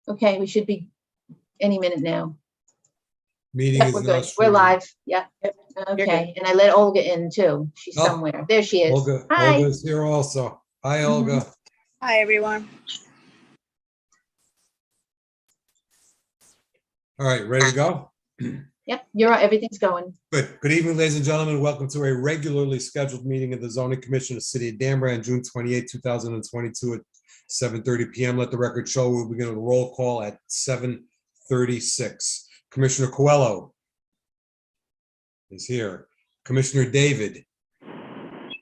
Okay, we should be any minute now. Meeting Yep, is we're now good. We're streaming. live. Yep. You're Okay, and I let Olga in too. She's Oh, somewhere. There she is. Olga, Hi. Olga's here also. Hi, Olga. Hi, everyone. All right, ready to go? Yep, everything's going. Good. Good evening, ladies and gentlemen. Welcome to a regularly scheduled meeting of the Zoning Commission of the City of Danbury on June 28, 2022 at 7:30 p.m. Let the record show we'll begin with a roll call at 7:36. Commissioner Coelho is here. Commissioner David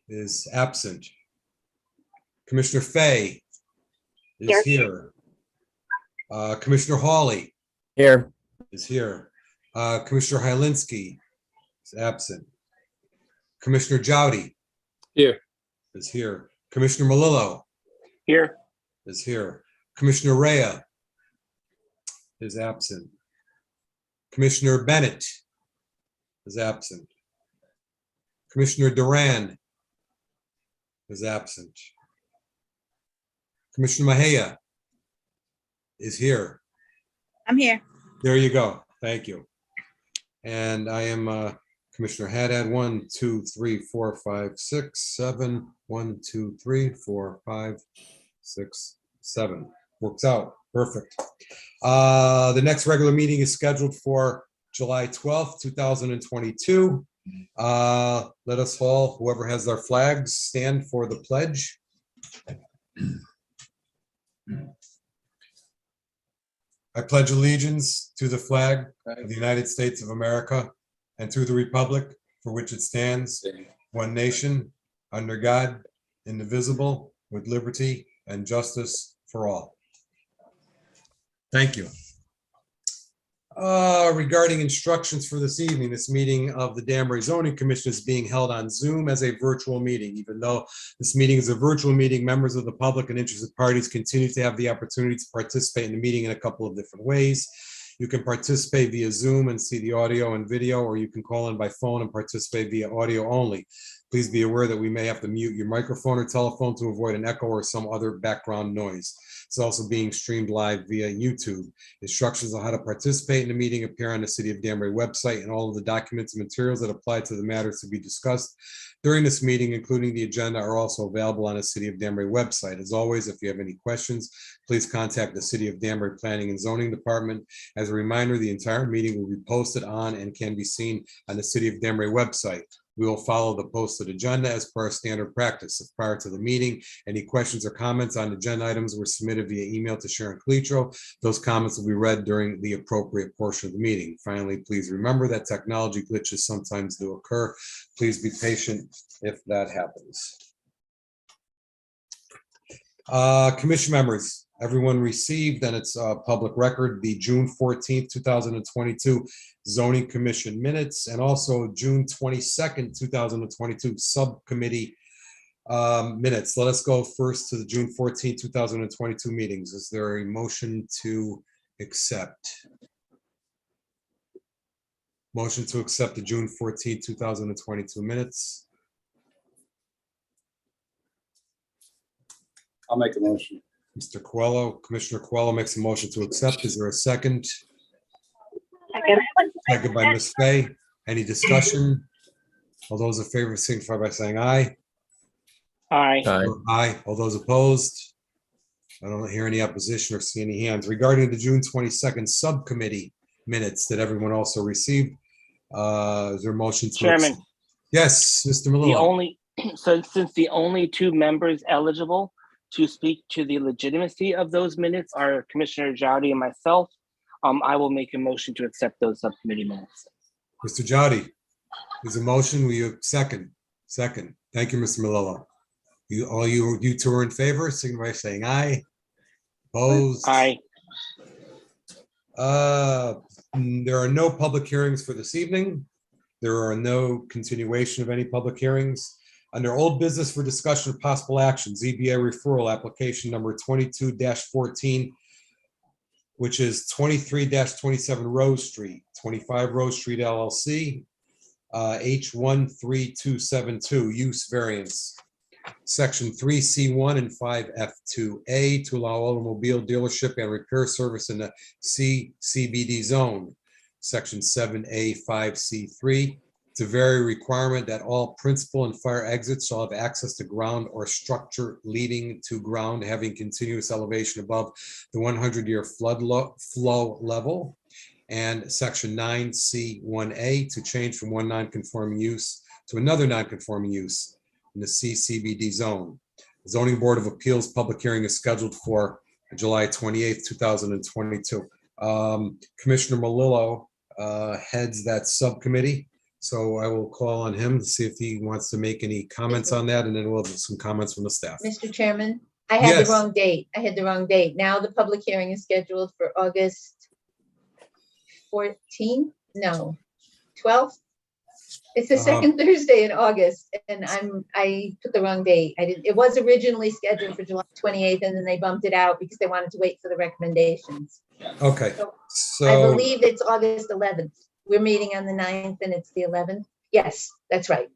is absent. Commissioner Fay is here. Commissioner Hawley Here. is here. Commissioner Hylinski is absent. Commissioner Jowdy Here. is here. Commissioner Malillo Here. is here. Commissioner Rea is absent. Commissioner Bennett is absent. Commissioner Duran is absent. Commissioner Mahia is here. I'm here. There you go. Thank you. And I am Commissioner Haddad. 1, 2, 3, 4, 5, 6, 7. 1, 2, 3, 4, 5, 6, 7. Works out. Perfect. The next regular meeting is scheduled for July 12th, 2022. Let us all, whoever has their flags, stand for the pledge. I pledge allegiance to the flag of the United States of America and to the republic for which it stands, one nation, under God, indivisible, with liberty and justice for all. Thank you. Regarding instructions for this evening, this meeting of the Danbury Zoning Commission is being held on Zoom as a virtual meeting. Even though this meeting is a virtual meeting, members of the public and interested parties continue to have the opportunity to participate in the meeting in a couple of different ways. You can participate via Zoom and see the audio and video, or you can call in by phone and participate via audio only. Please be aware that we may have to mute your microphone or telephone to avoid an echo or some other background noise. It's also being streamed live via YouTube. Instructions on how to participate in the meeting appear on the City of Danbury website, and all of the documents and materials that apply to the matters to be discussed during this meeting, including the agenda, are also available on the City of Danbury website. As always, if you have any questions, please contact the City of Danbury Planning and Zoning Department. As a reminder, the entire meeting will be posted on and can be seen on the City of Danbury website. We will follow the posted agenda as per our standard practice. If prior to the meeting, any questions or comments on agenda items were submitted via email to Sharon Calitro, those comments will be read during the appropriate portion of the meeting. Finally, please remember that technology glitches sometimes do occur. Please be patient if that happens. Commission members, everyone received, and it's a public record, the June 14th, 2022 Zoning Commission minutes, and also June 22nd, 2022 subcommittee minutes. Let us go first to the June 14th, 2022 meetings. Is there a motion to accept? Motion to accept the June 14th, 2022 minutes. I'll make a motion. Mr. Coelho, Commissioner Coelho makes a motion to accept. Is there a second? Second by Ms. Fay. Any discussion? All those in favor signify by saying aye. Aye. Aye. All those opposed? I don't hear any opposition or see any hands. Regarding the June 22nd subcommittee minutes that everyone also received, is there a motion to? Chairman. Yes, Mr. The Malone. only, since the only two members eligible to speak to the legitimacy of those minutes are Commissioner Jowdy and myself, I will make a motion to accept those subcommittee minutes. Mr. Jowdy, is a motion, will you second? Second. Thank you, Mr. Malillo. You two are in favor, signify by saying aye. Opposed? Aye. There are no public hearings for this evening. There are no continuation of any public hearings. Under old business for discussion of possible action, ZBA referral application number 22-14, which is 23-27 Rose Street, 25 Rose Street LLC, H13272, use variance. Section 3C1 and 5F2A to allow automobile dealership and repair service in the CBD zone. Section 7A 5C3 to vary requirement that all principal and fire exits shall have access to ground or structure leading to ground having continuous elevation above the 100-year flow level. And Section 9C1A to change from one non-conforming use to another non-conforming use in the CBD zone. The Zoning Board of Appeals public hearing is scheduled for July 28th, 2022. Commissioner Melillo heads that subcommittee, so I will call on him to see if he wants to make any comments on that, and then we'll have some comments from the staff. Mr. Chairman, I had Yes. the wrong date. I had the wrong date. Now the public hearing is scheduled for August 14th? No, 12th? It's the second Thursday in August, and I put the wrong date. It was originally scheduled for July 28th, and then they bumped it out because they wanted to wait for the recommendations. Okay, I so believe it's August 11th. We're meeting on the 9th and it's the 11th. Yes, that's right.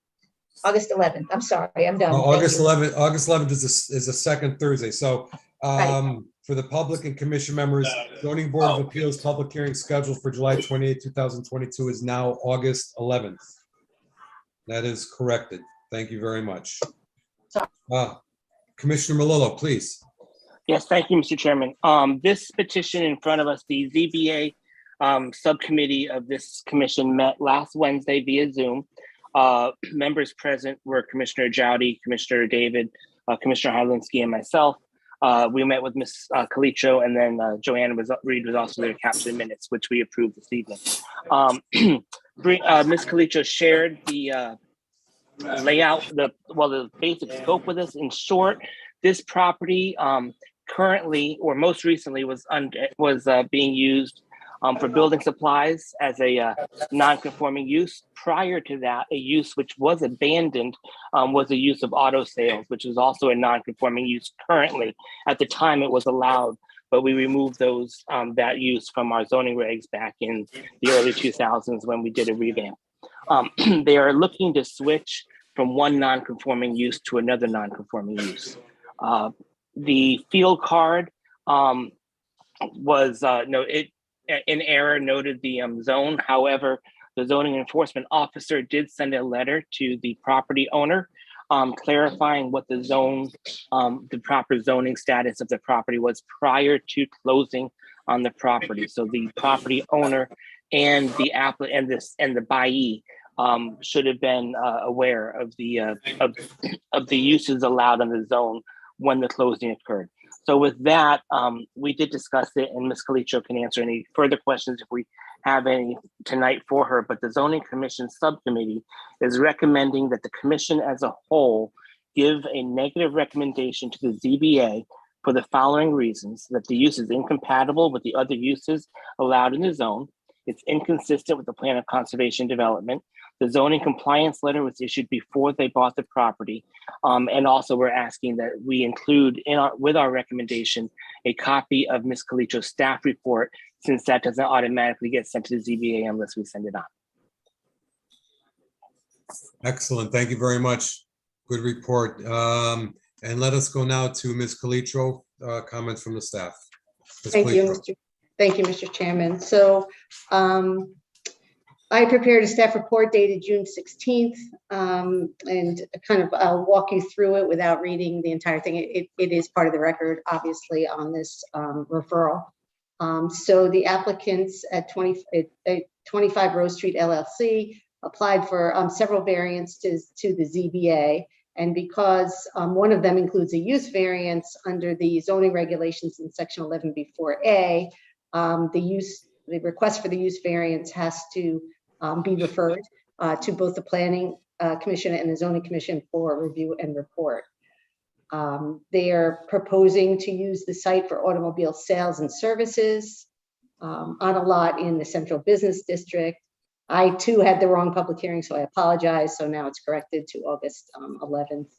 August 11th. I'm sorry, I'm done. Thank August you. 11th is a second Thursday. So Right. for the public and commission members, Zoning Board of Appeals public hearing scheduled for July 28th, 2022 is now August 11th. That is corrected. Thank you very much. Sorry. Commissioner Melillo, please. Yes, thank you, Mr. Chairman. This petition in front of us, the ZBA subcommittee of this commission met last Wednesday via Zoom. Members present were Commissioner Jowdy, Commissioner David, Commissioner Hylinski, and myself. We met with Ms. Calitro, and then Joanna Reed was also there to capture the minutes, which we approved this evening. Ms. Calitro shared the layout, the basic scope with us. In short, this property currently, or most recently, was being used for building supplies as a non-conforming use. Prior to that, a use which was abandoned was a use of auto sales, which is also a non-conforming use currently. At the time, it was allowed, but we removed that use from our zoning regs back in the early 2000s when we did a revamp. They are looking to switch from one non-conforming use to another non-conforming use. The field card was in error noted the zone. However, the zoning enforcement officer did send a letter to the property owner clarifying what the proper zoning status of the property was prior to closing on the property. So the property owner and the applicant and the buyee should have been aware of the uses allowed in the zone when the closing occurred. So with that, we did discuss it, and Ms. Calitro can answer any further questions if we have any tonight for her. But the Zoning Commission Subcommittee is recommending that the commission as a whole give a negative recommendation to the ZBA for the following reasons: that the use is incompatible with the other uses allowed in the zone. It's inconsistent with the plan of conservation development. The zoning compliance letter was issued before they bought the property. And also we're asking that we include with our recommendation, a copy of Ms. Calitro's staff report, since that doesn't automatically get sent to the ZBA unless we send it on. Excellent. Thank you very much. Good report. And let us go now to Ms. Calitro, comments from the staff. Ms. Calitro. Thank you, Mr. Chairman. So I prepared a staff report dated June 16th, and kind of walk you through it without reading the entire thing. It is part of the record, obviously, on this referral. So the applicants at 25 Rose Street LLC applied for several variances to the ZBA. And because one of them includes a use variance under the zoning regulations in section 11B4A, the request for the use variance has to be referred to both the Planning Commission and the Zoning Commission for review and report. They are proposing to use the site for automobile sales and services on a lot in the Central Business District. I too had the wrong public hearing, so I apologize. So now it's corrected to August 11th.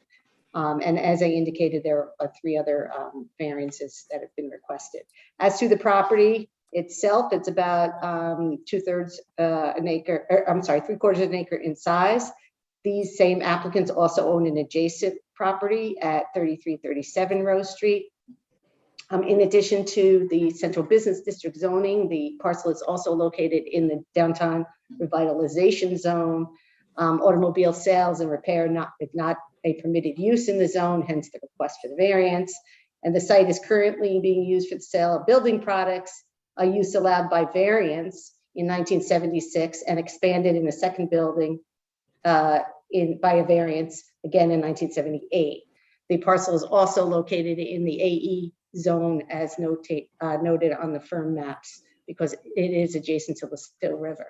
And as I indicated, there are 3 other variances that have been requested. As to the property itself, it's about 3/4 of an acre in size. These same applicants also own an adjacent property at 3337 Rose Street. In addition to the central business district zoning, the parcel is also located in the downtown revitalization zone. Automobile sales and repair is not a permitted use in the zone, hence the request for the variance. And the site is currently being used for the sale of building products, a use allowed by variance in 1976 and expanded in the second building by a variance again in 1978. The parcel is also located in the AE zone as noted on the firm maps because it is adjacent to the Still River.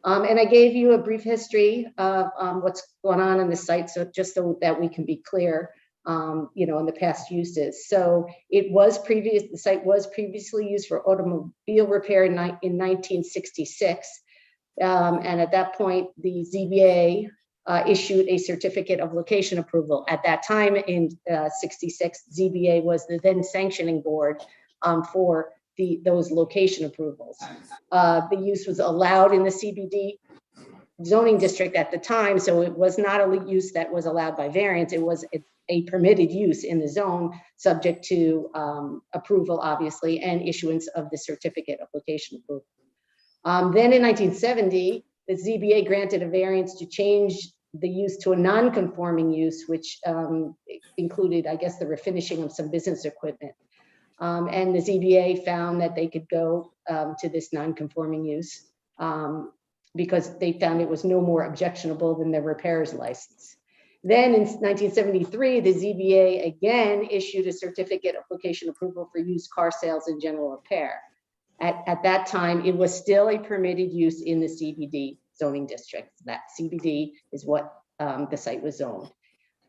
And I gave you a brief history of what's going on in the site, so just so that we can be clear, in the past uses. So the site was previously used for automobile repair in 1966. And at that point, the ZBA issued a certificate of location approval. At that time in 66, ZBA was the then sanctioning board for those location approvals. The use was allowed in the CBD zoning district at the time, so it was not a use that was allowed by variance. It was a permitted use in the zone, subject to approval, obviously, and issuance of the certificate of location approval. Then in 1970, the ZBA granted a variance to change the use to a non-conforming use, which included, I guess, the refinishing of some business equipment. And the ZBA found that they could go to this non-conforming use because they found it was no more objectionable than the repairer's license. Then in 1973, the ZBA again issued a certificate of location approval for used car sales and general repair. At that time, it was still a permitted use in the CBD zoning district. That CBD is what the site was zoned.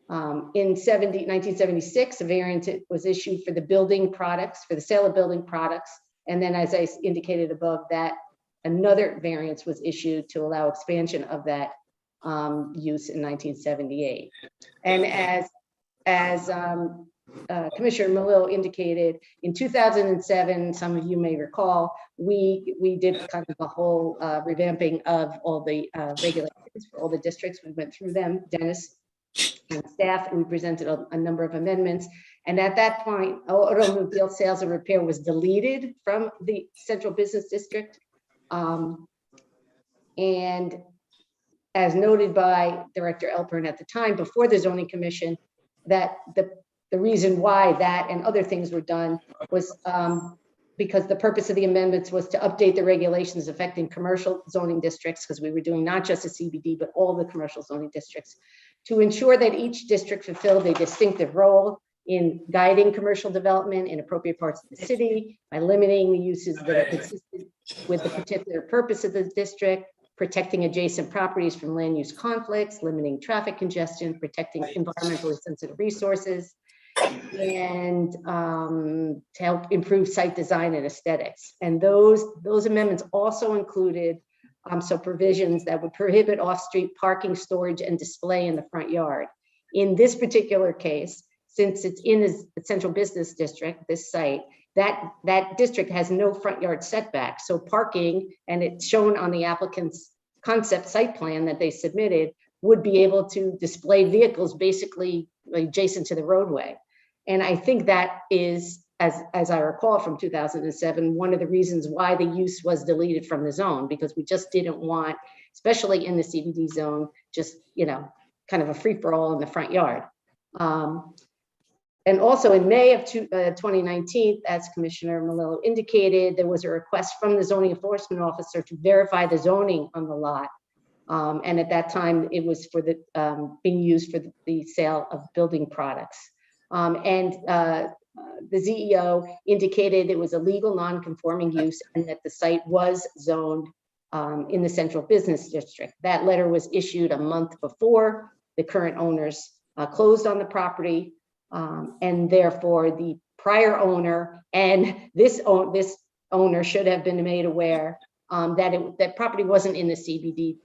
In 1976, a variance was issued for the building products, for the sale of building products. And then as I indicated above that, another variance was issued to allow expansion of that use in 1978. And as Commissioner Malillo indicated, in 2007, some of you may recall, we did kind of a whole revamping of all the regulations for all the districts. We went through them, Dennis and staff, and we presented a number of amendments. And at that point, automobile sales and repair was deleted from the central business district. And as noted by Director Elpern at the time, before the zoning commission, that the reason why that and other things were done was because the purpose of the amendments was to update the regulations affecting commercial zoning districts, because we were doing not just a CBD, but all the commercial zoning districts, to ensure that each district fulfilled a distinctive role in guiding commercial development in appropriate parts of the city by limiting the uses that are consistent with the particular purpose of the district, protecting adjacent properties from land use conflicts, limiting traffic congestion, protecting environmentally sensitive resources, and to help improve site design and aesthetics. And those amendments also included some provisions that would prohibit off-street parking, storage, and display in the front yard. In this particular case, since it's in the central business district, this site, that district has no front yard setback. So parking, and it's shown on the applicant's concept site plan that they submitted, would be able to display vehicles basically adjacent to the roadway. And I think that is, as I recall from 2007, one of the reasons why the use was deleted from the zone, because we just didn't want, especially in the CBD zone, just, kind of a free-for-all in the front yard. And also in May of 2019, as Commissioner Malillo indicated, there was a request from the zoning enforcement officer to verify the zoning on the lot. And at that time, it was for being used for the sale of building products. And the ZEO indicated it was a legal non-conforming use and that the site was zoned in the central business district. That letter was issued a month before the current owners closed on the property. And therefore the prior owner and this owner should have been made aware that property wasn't in the CBD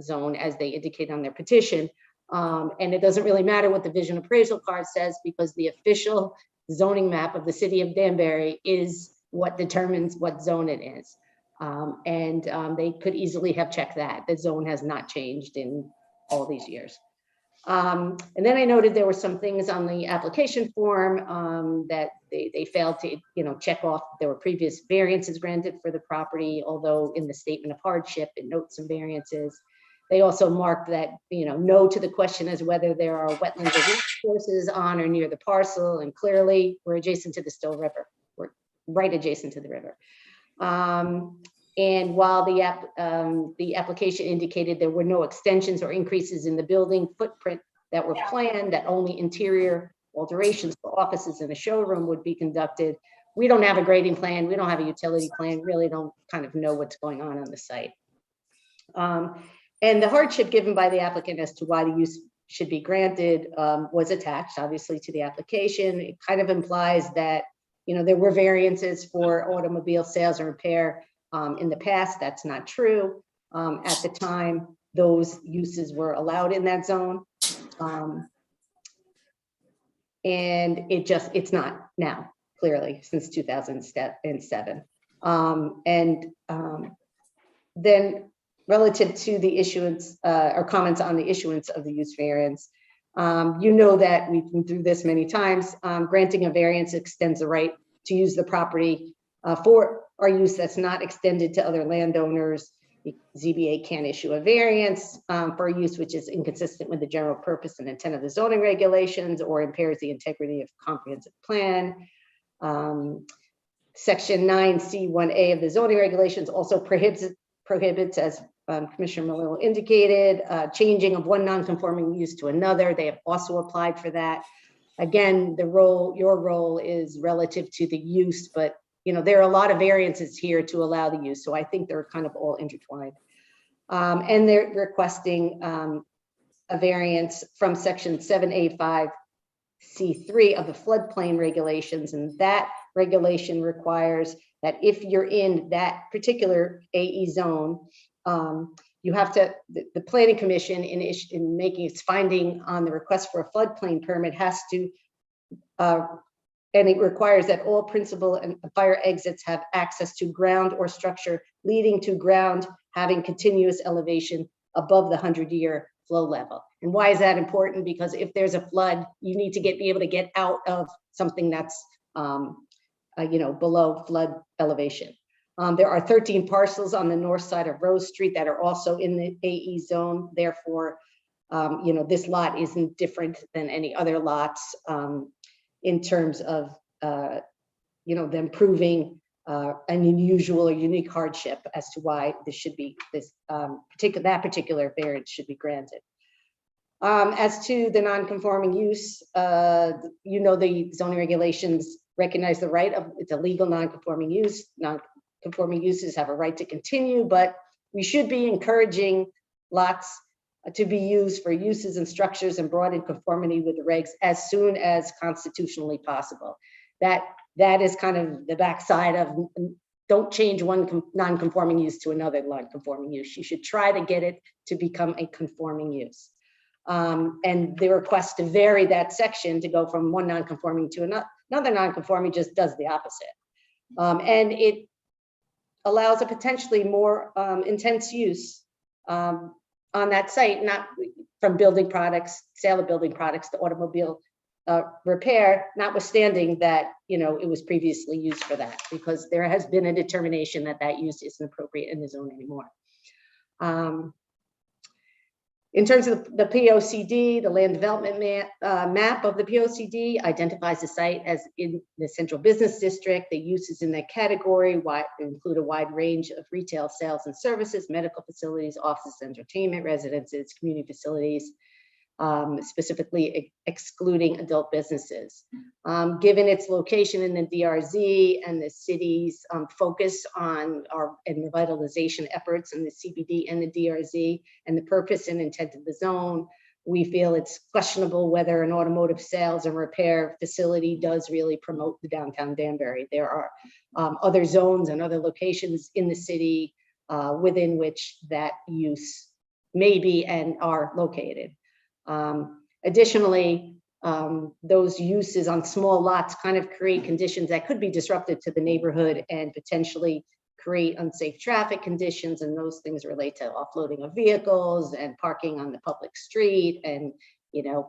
zone as they indicate on their petition. And it doesn't really matter what the vision appraisal card says, because the official zoning map of the city of Danbury is what determines what zone it is. And they could easily have checked that. The zone has not changed in all these years. And then I noted there were some things on the application form that they failed to, check off. There were previous variances granted for the property, although in the statement of hardship, it notes some variances. They also marked that, no to the question as whether there are wetlands or resources on or near the parcel, and clearly we're adjacent to the Still River. We're right adjacent to the river. And while the application indicated there were no extensions or increases in the building footprint that were planned, that only interior alterations for offices and a showroom would be conducted, we don't have a grading plan, we don't have a utility plan, really don't kind of know what's going on the site. And the hardship given by the applicant as to why the use should be granted was attached, obviously, to the application. It kind of implies that, there were variances for automobile sales and repair in the past. That's not true. At the time, those uses were allowed in that zone. And it's not now, clearly, since 2007. Then relative to the issuance or comments on the issuance of the use variance, that we've been through this many times. Granting a variance extends the right to use the property for our use that's not extended to other landowners. The ZBA can't issue a variance for a use which is inconsistent with the general purpose and intent of the zoning regulations or impairs the integrity of comprehensive plan. Section 9C1A of the zoning regulations also prohibits, as Commissioner Malillo indicated, changing of one non-conforming use to another. They have also applied for that. Again, your role is relative to the use, but there are a lot of variances here to allow the use. So I think they're kind of all intertwined. And they're requesting a variance from section 7A5C3 of the floodplain regulations. And that regulation requires that if you're in that particular AE zone, you have to, the planning commission in making its finding on the request for a floodplain permit has to, and it requires that all principal and fire exits have access to ground or structure leading to ground having continuous elevation above the 100-year flow level. And why is that important? Because if there's a flood, you need to be able to get out of something that's below flood elevation. There are 13 parcels on the north side of Rose Street that are also in the AE zone. Therefore, this lot isn't different than any other lots in terms of, them proving an unusual or unique hardship as to why this should be, that particular variance should be granted. As to the non-conforming use, the zoning regulations recognize the right of, it's a legal non-conforming use. Non-conforming uses have a right to continue, but we should be encouraging lots to be used for uses and structures and brought in conformity with the regs as soon as constitutionally possible. That is kind of the backside of, don't change one non-conforming use to another non-conforming use. You should try to get it to become a conforming use. And the request to vary that section to go from one non-conforming to another non-conforming just does the opposite. And it allows a potentially more intense use on that site, not from building products, sale of building products to automobile repair, notwithstanding that, it was previously used for that, because there has been a determination that that use isn't appropriate in the zone anymore. In terms of the POCD, the land development map of the POCD identifies the site as in the central business district. The uses in that category include a wide range of retail sales and services, medical facilities, offices, entertainment, residences, community facilities, specifically excluding adult businesses. Given its location in the DRZ and the city's focus on and revitalization efforts in the CBD and the DRZ and the purpose and intent of the zone, we feel it's questionable whether an automotive sales and repair facility does really promote the downtown Danbury. There are other zones and other locations in the city within which that use may be and are located. Additionally, those uses on small lots kind of create conditions that could be disruptive to the neighborhood and potentially create unsafe traffic conditions, and those things relate to offloading of vehicles and parking on the public street and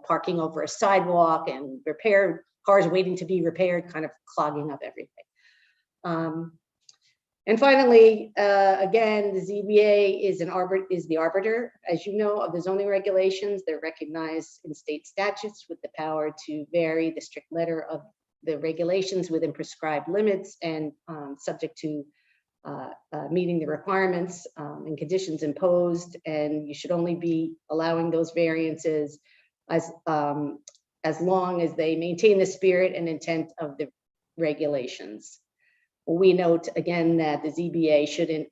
parking over a sidewalk and repair cars waiting to be repaired, kind of clogging up everything. And finally, again, the ZBA is the arbiter, as you know, of the zoning regulations. They're recognized in state statutes with the power to vary the strict letter of the regulations within prescribed limits and subject to meeting the requirements and conditions imposed. And you should only be allowing those variances as long as they maintain the spirit and intent of the regulations. We note again that the ZBA shouldn't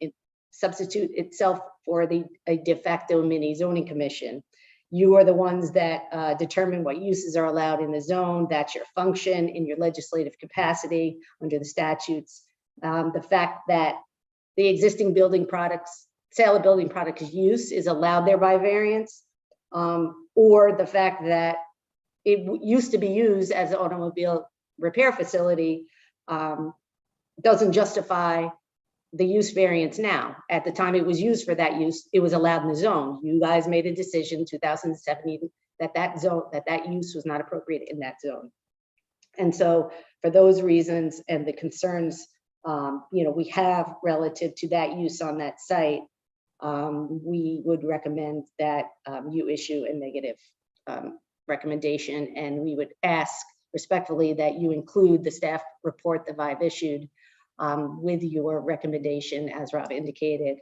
substitute itself for a de facto mini zoning commission. You are the ones that determine what uses are allowed in the zone. That's your function in your legislative capacity under the statutes. The fact that the existing sale of building products use is allowed there by variance, or the fact that it used to be used as an automobile repair facility doesn't justify the use variance now. At the time it was used for that use, it was allowed in the zone. You guys made a decision in 2017 that use was not appropriate in that zone. And so for those reasons and the concerns we have relative to that use on that site, we would recommend that you issue a negative recommendation, and we would ask respectfully that you include the staff report that I've issued with your recommendation, as Rob indicated,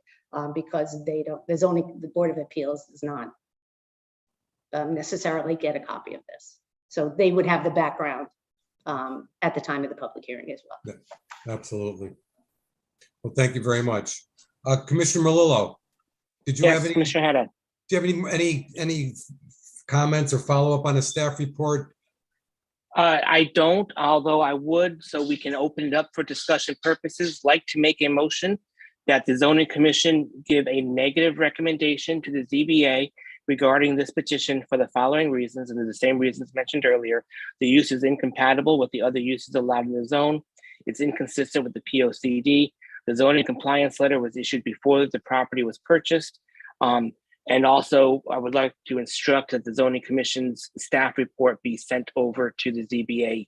because the Board of Appeals does not necessarily get a copy of this. So they would have the background at the time of the public hearing as well. Yeah, absolutely. Well, thank you very much. Commissioner Melillo, did you Yes, have any, Commissioner Haddad. do you have any comments or follow up on the staff report? I don't, although I would, so we can open it up for discussion purposes, like to make a motion that the zoning commission give a negative recommendation to the ZBA regarding this petition for the following reasons, and they're the same reasons mentioned earlier. The use is incompatible with the other uses allowed in the zone. It's inconsistent with the POCD. The zoning compliance letter was issued before the property was purchased. And also, I would like to instruct that the zoning commission's staff report be sent over to the ZBA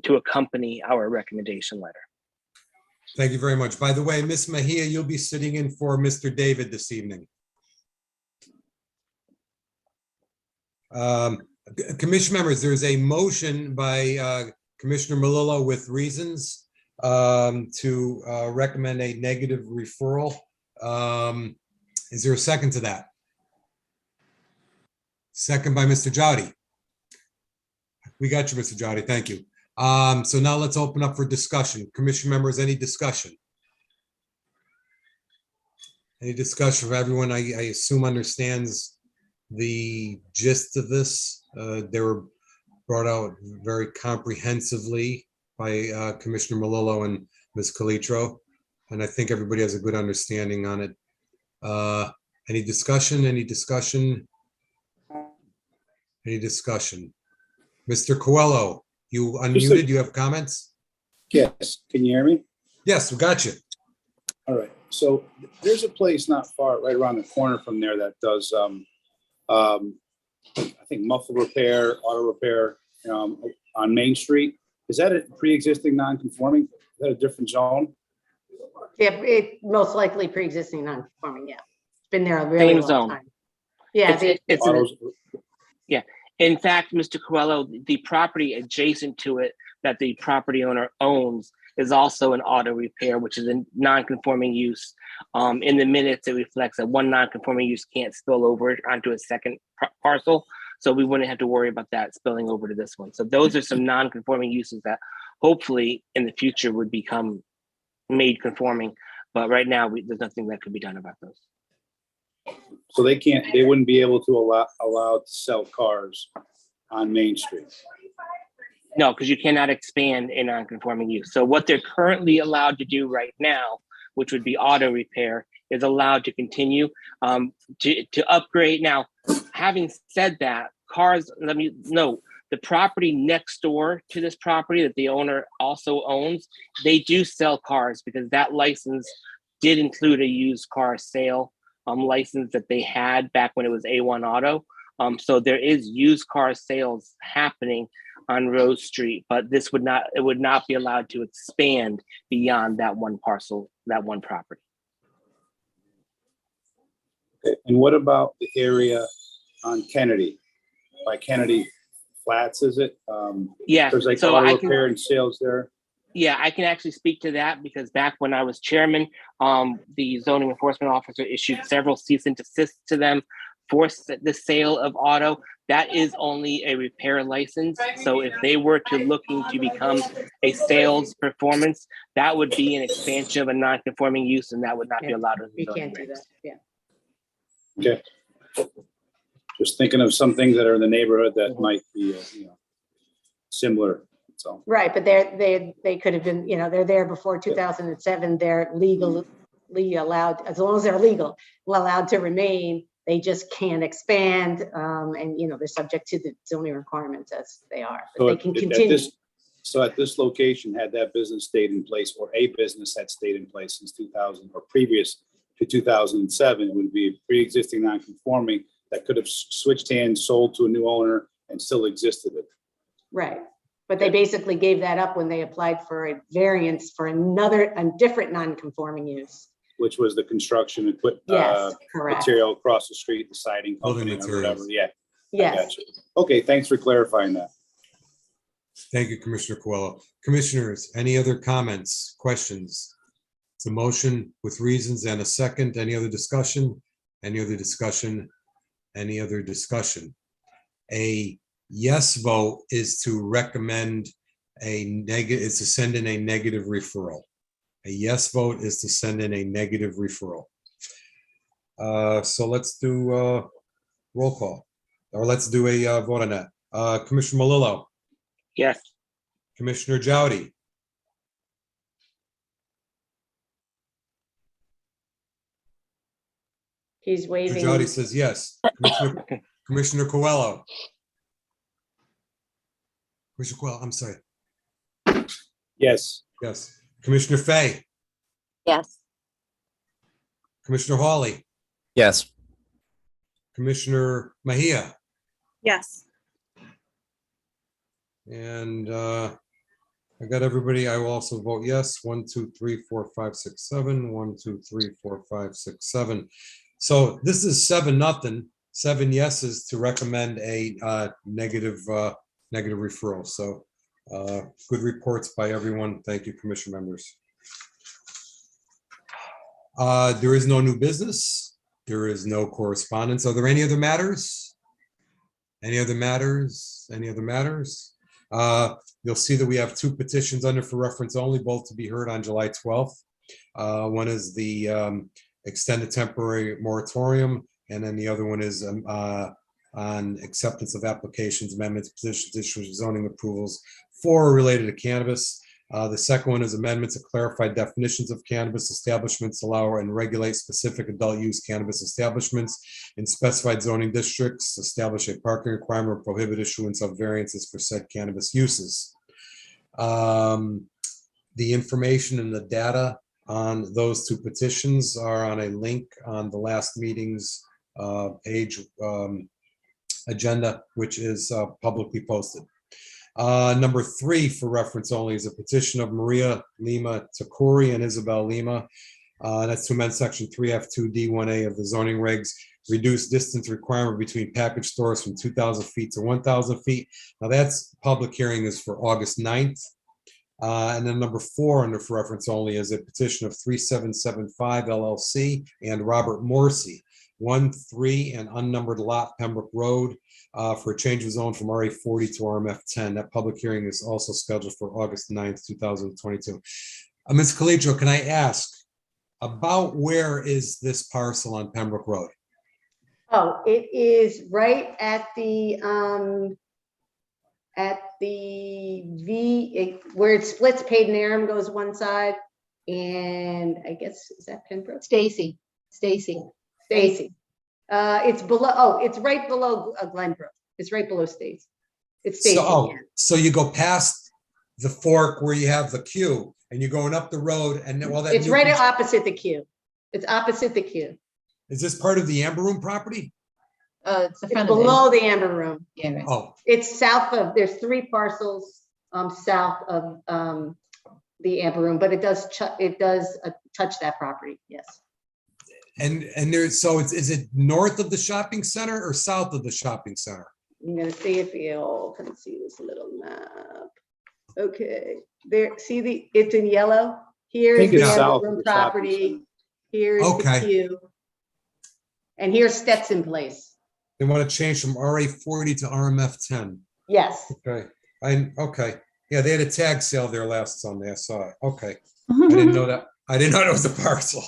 to accompany our recommendation letter. Thank you very much. By the way, Ms. Mejia, you'll be sitting in for Mr. David this evening. Commission members, there's a motion by Commissioner Melillo with reasons to recommend a negative referral. Is there a second to that? Second by Mr. Jowdy. We got you, Mr. Jowdy. Thank you. So now let's open up for discussion. Commission members, any discussion? Any discussion for everyone? I assume understands the gist of this. They were brought out very comprehensively by Commissioner Melillo and Ms. Calitro, and I think everybody has a good understanding on it. Any discussion? Any discussion? Any discussion? Mr. Coelho, you unmuted. You have comments? Yes, can you hear me? Yes, we got you. All right, so there's a place not far, right around the corner from there that does, I think muffler repair, auto repair on Main Street. Is that a pre-existing non-conforming? Is that a different zone? Yeah, it most likely pre-existing non-conforming, yeah. It's been there a really Same long zone. time. Yeah, It's Autos- in fact, Mr. Coelho, the property adjacent to it that the property owner owns is also an auto repair, which is a non-conforming use. In the minutes, it reflects that one non-conforming use can't spill over onto a second parcel. So we wouldn't have to worry about that spilling over to this one. So those are some non-conforming uses that hopefully in the future would become made conforming. But right now, there's nothing that could be done about those. So they wouldn't be able to allow to sell cars on Main Street. No, because you cannot expand a non-conforming use. So what they're currently allowed to do right now, which would be auto repair, is allowed to continue to upgrade. Now, having said that, cars, let me note, the property next door to this property that the owner also owns, they do sell cars because that license did include a used car sale license that they had back when it was A1 Auto. So there is used car sales happening on Rose Street, but it would not be allowed to expand beyond that one parcel, that one property. Okay, and what about the area on Kennedy? By Kennedy Flats, is it? Yeah, There's like so auto I repair and sales there. Yeah, I can actually speak to that because back when I was chairman, the zoning enforcement officer issued several cease and desist to them for the sale of auto. That is only a repair license. So if they were to looking to become a sales performance, that would be an expansion of a non-conforming use, and that would not be allowed in the You zoning can't do regs. that, yeah. Okay. Just thinking of some things that are in the neighborhood that might be, similar, so. Right, but they could have been, they're there before 2007, they're legally allowed, as long as they're legal, allowed to remain. They just can't expand, and, they're subject to the zoning requirements as they are, but they can continue. So at this location, had that business stayed in place, or a business had stayed in place since 2000 or previous to 2007, it would be a pre-existing non-conforming that could have switched hands, sold to a new owner, and still existed. Right, but they basically gave that up when they applied for a variance for a different non-conforming use. Which was the construction equipment, Yes, correct. material across the street, the siding Building company or whatever. materials. Yeah. I Yes, gotcha. Okay, thanks for clarifying that. Thank you, Commissioner Coelho. Commissioners, any other comments, questions? It's a motion with reasons and a second. Any other discussion? Any other discussion? Any other discussion? A yes vote is to recommend is to send in a negative referral. A yes vote is to send in a negative referral. So let's do roll call, or let's do a vote on that. Commissioner Malillo, Yes. Commissioner Jowdy, he's waving. Commissioner Jowdy says yes. Commissioner Coelho. Commissioner Coelho, I'm sorry. Yes. Yes. Commissioner Fay, Yes. Commissioner Hawley, Yes. Commissioner Mejia, Yes. and I got everybody. I will also vote yes. 1, 2, 3, 4, 5, 6, 7. 1, 2, 3, 4, 5, 6, 7. So this is 7-0, 7 yeses to recommend a negative referral. So good reports by everyone. Thank you, commission members. There is no new business. There is no correspondence. Are there any other matters? Any other matters? Any other matters? You'll see that we have 2 petitions under for reference only, both to be heard on July 12th. One is the extended temporary moratorium, and then the other one is on acceptance of applications, amendments, petitions, issues, zoning approvals for related to cannabis. The second one is amendments to clarify definitions of cannabis establishments, allow and regulate specific adult use cannabis establishments in specified zoning districts, establish a parking requirement, prohibit issuance of variances for said cannabis uses. The information and the data on those 2 petitions are on a link on the last meeting's page agenda, which is publicly posted. Number 3 for reference only is a petition of Maria Lima Takuri and Isabel Lima. That's to amend section 3F2D1A of the zoning regs, reduce distance requirement between package stores from 2,000 feet to 1,000 feet. Now that's public hearing is for August 9th. And then number 4 under for reference only is a petition of 3775 LLC and Robert Morrissey, 1-3 and unnumbered lot Pembroke Road, for a change of zone from RA40 to RMF10. That public hearing is also scheduled for August 9th, 2022. Ms. Calicio, can I ask about where is this parcel on Pembroke Road? Oh, it is right at the where it splits, Paden Aram goes one side, and I guess, is that Pembroke? Stacy. It's below, it's right below Glenbrook. It's right below Stacy. It's Stacy. So you go past the fork where you have the queue and you're going up the road and well, that It's right opposite the queue. It's opposite the queue. is this part of the Amber Room property? It's the It's front of it. below the Amber Room. Yeah, right. Oh, It's south of, there's 3 parcels, south of, the Amber Room, but it does touch that property, yes. and there's, so is it north of the shopping center or south of the shopping center? I'm gonna see if you all can see this little map. Okay, there, see it's in yellow? Here's think the it's Amber south of Room the shopping property, here's the Okay. queue. And here's Stetson Place, They want to change from RA 40 to RMF 10. yes. Okay, okay. Yeah, they had a tag sale there last Sunday. I saw it. Okay. I didn't know that. I didn't know it was a parcel.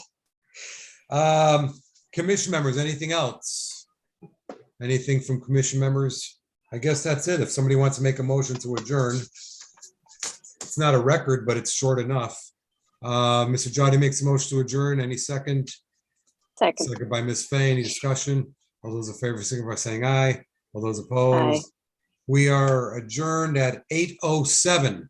Commission members, anything else? Anything from commission members? I guess that's it. If somebody wants to make a motion to adjourn, it's not a record, but it's short enough. Mr. Jody makes a motion to adjourn. Any second? Second. Second by Ms. Fay. Any discussion? All those in favor, signify by saying aye. All those opposed? We are adjourned at 8:07.